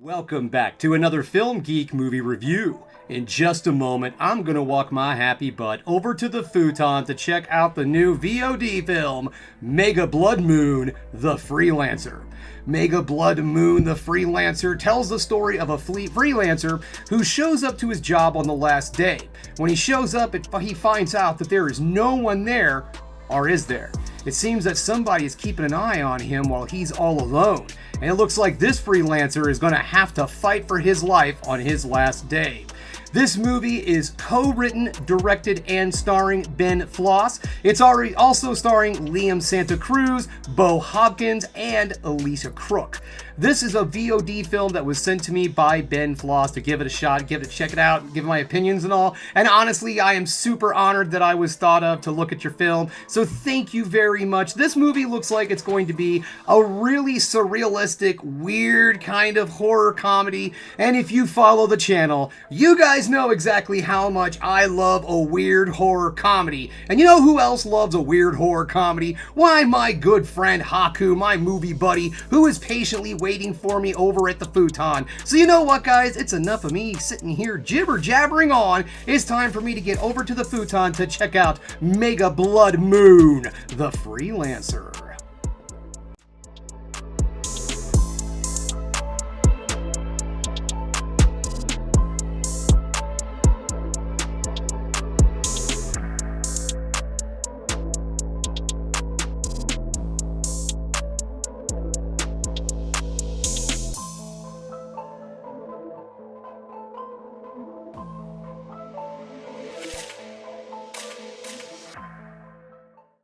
Welcome back to another Film Geek movie review. In just a moment, I'm gonna walk my happy butt over to the futon to check out the new VOD film, Mega Blood Moon, The Freelancer. Mega Blood Moon, The Freelancer tells the story of a freelancer who shows up to his job on the last day. When he shows up, he finds out that there is no one there, or is there? It seems that somebody is keeping an eye on him while he's all alone. And it looks like this freelancer is going to have to fight for his life on his last day. This movie is co-written, directed, and starring Ben Floss. It's already also starring Liam Santa Cruz, Bo Hopkins, and Alicia Crook. This is a VOD film that was sent to me by Ben Floss to give it a shot, check it out, give my opinions and all. And honestly, I am super honored that I was thought of to look at your film. So thank you very much. This movie looks like it's going to be a really surrealistic, weird kind of horror comedy. And if you follow the channel, you guys know exactly how much I love a weird horror comedy. And you know who else loves a weird horror comedy? Why, my good friend Haku, my movie buddy, who is patiently waiting for me over at the futon. So you know what, guys? It's enough of me sitting here jibber-jabbering on. It's time for me to get over to the futon to check out Mega Blood Moon, The Freelancer.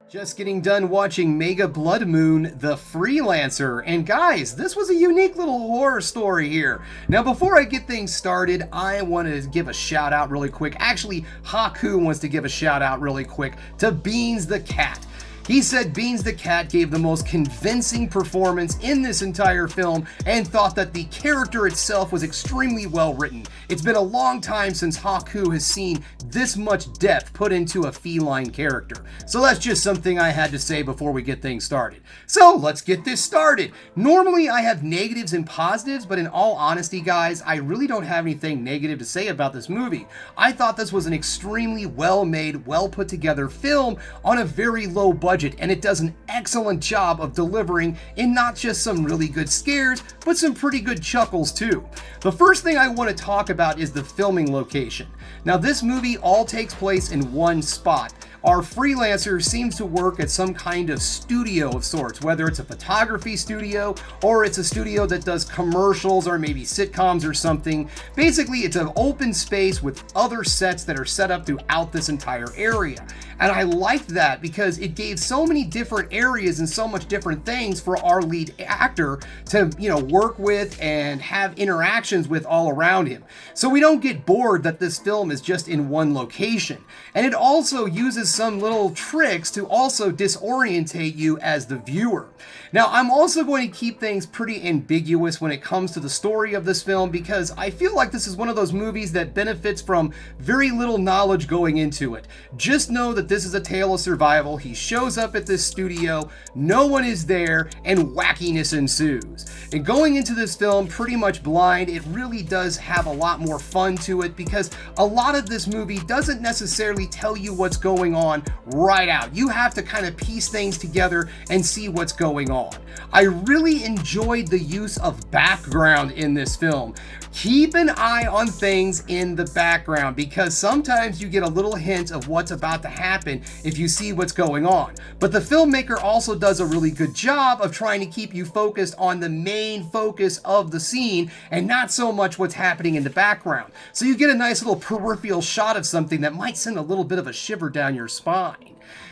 Just getting done watching Mega Blood Moon, The Freelancer. And guys, this was a unique little horror story here. Now, before I get things started, I want to give a shout out really quick. Actually, Haku wants to give a shout out really quick to Beans the Cat. He said Beans the Cat gave the most convincing performance in this entire film and thought that the character itself was extremely well written. It's been a long time since Haku has seen this much depth put into a feline character. So that's just something I had to say before we get things started. So let's get this started. Normally I have negatives and positives, but in all honesty, guys, I really don't have anything negative to say about this movie. I thought this was an extremely well-made, well-put-together film on a very low budget. And it does an excellent job of delivering in not just some really good scares, but some pretty good chuckles too. The first thing I want to talk about is the filming location. Now, this movie all takes place in one spot. Our freelancer seems to work at some kind of studio of sorts, whether it's a photography studio or it's a studio that does commercials or maybe sitcoms or something. Basically, it's an open space with other sets that are set up throughout this entire area. And I liked that because it gave so many different areas and so much different things for our lead actor to, work with and have interactions with all around him. So we don't get bored that this film is just in one location. And it also uses some little tricks to also disorientate you as the viewer. Now, I'm also going to keep things pretty ambiguous when it comes to the story of this film because I feel like this is one of those movies that benefits from very little knowledge going into it. Just know that this is a tale of survival. He shows up at this studio, no one is there, and wackiness ensues. And going into this film pretty much blind, it really does have a lot more fun to it because a lot of this movie doesn't necessarily tell you what's going on right out. You have to kind of piece things together and see what's going on. I really enjoyed the use of background in this film. Keep an eye on things in the background because sometimes you get a little hint of what's about to happen if you see what's going on. But the filmmaker also does a really good job of trying to keep you focused on the main focus of the scene and not so much what's happening in the background. So you get a nice little peripheral shot of something that might send a little bit of a shiver down your spine.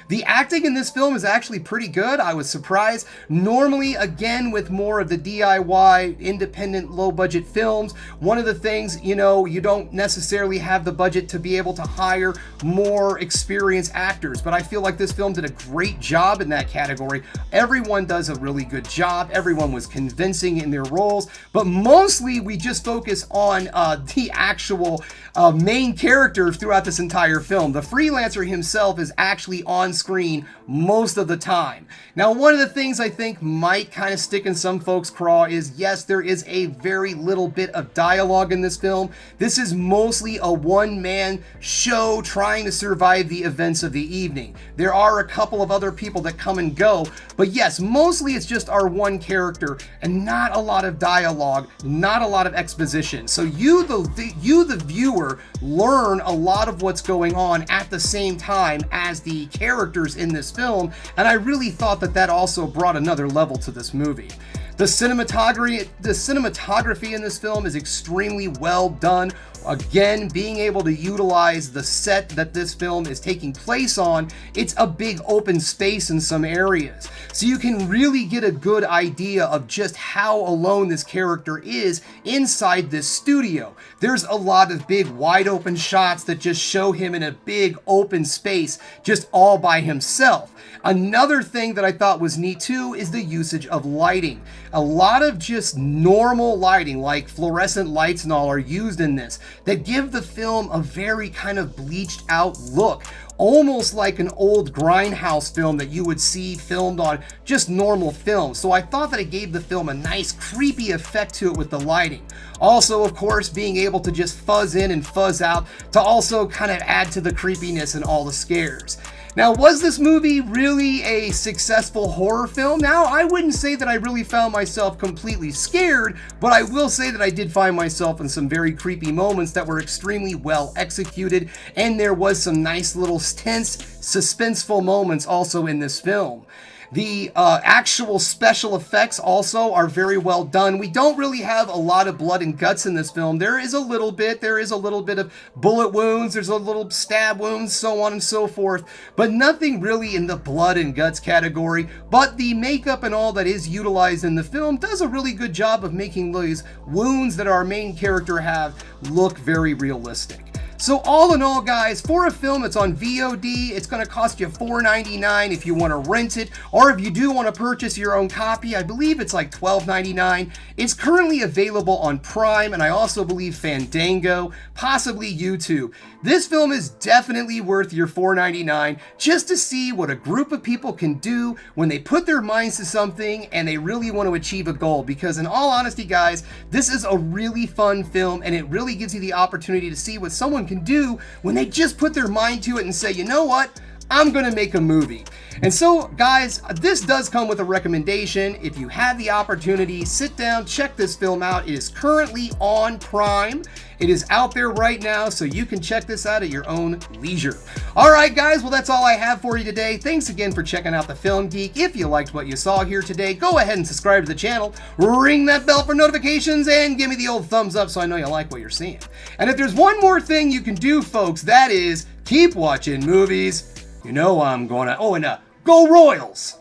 The acting in this film is actually pretty good. I was surprised. Normally, again, with more of the DIY, independent, low-budget films, one of the things, you don't necessarily have the budget to be able to hire more experienced actors, but I feel like this film did a great job in that category. Everyone does a really good job. Everyone was convincing in their roles, but mostly we just focus on the actual main characters throughout this entire film. The freelancer himself is actually on on screen most of the time. Now, one of the things I think might kind of stick in some folks' craw is, yes, there is a very little bit of dialogue in this film. This is mostly a one-man show trying to survive the events of the evening. There are a couple of other people that come and go, but yes, mostly it's just our one character and not a lot of dialogue, not a lot of exposition. So you, the viewer, learn a lot of what's going on at the same time as the characters in this film, and I really thought that also brought another level to this movie. The cinematography in this film is extremely well done. Again, being able to utilize the set that this film is taking place on, it's a big open space in some areas. So you can really get a good idea of just how alone this character is inside this studio. There's a lot of big wide open shots that just show him in a big open space, just all by himself. Another thing that I thought was neat too is the usage of lighting. A lot of just normal lighting, like fluorescent lights and all, are used in this that give the film a very kind of bleached out look, almost like an old grindhouse film that you would see filmed on just normal film. So I thought that it gave the film a nice creepy effect to it with the lighting. Also, of course, being able to just fuzz in and fuzz out to also kind of add to the creepiness and all the scares. Now, was this movie really a successful horror film? Now, I wouldn't say that I really found myself completely scared, but I will say that I did find myself in some very creepy moments that were extremely well executed, and there was some nice little tense, suspenseful moments also in this film. The actual special effects also are very well done. We don't really have a lot of blood and guts in this film. There is a little bit of bullet wounds, there's a little stab wounds, so on and so forth, but nothing really in the blood and guts category. But the makeup and all that is utilized in the film does a really good job of making those wounds that our main character have look very realistic. So all in all, guys, for a film that's on VOD, it's going to cost you $4.99 if you want to rent it, or if you do want to purchase your own copy, I believe it's like $12.99. It's currently available on Prime, and I also believe Fandango, possibly YouTube. This film is definitely worth your $4.99 just to see what a group of people can do when they put their minds to something and they really want to achieve a goal. Because in all honesty, guys, this is a really fun film, and it really gives you the opportunity to see what someone can do when they just put their mind to it and say, you know what, I'm gonna make a movie. And so, guys, this does come with a recommendation. If you have the opportunity, sit down, check this film out. It is currently on Prime. It is out there right now, so you can check this out at your own leisure. All right, guys, well, that's all I have for you today. Thanks again for checking out the Film Geek. If you liked what you saw here today, go ahead and subscribe to the channel, ring that bell for notifications, and give me the old thumbs up so I know you like what you're seeing. And if there's one more thing you can do, folks, that is keep watching movies. You know I'm gonna, go Royals!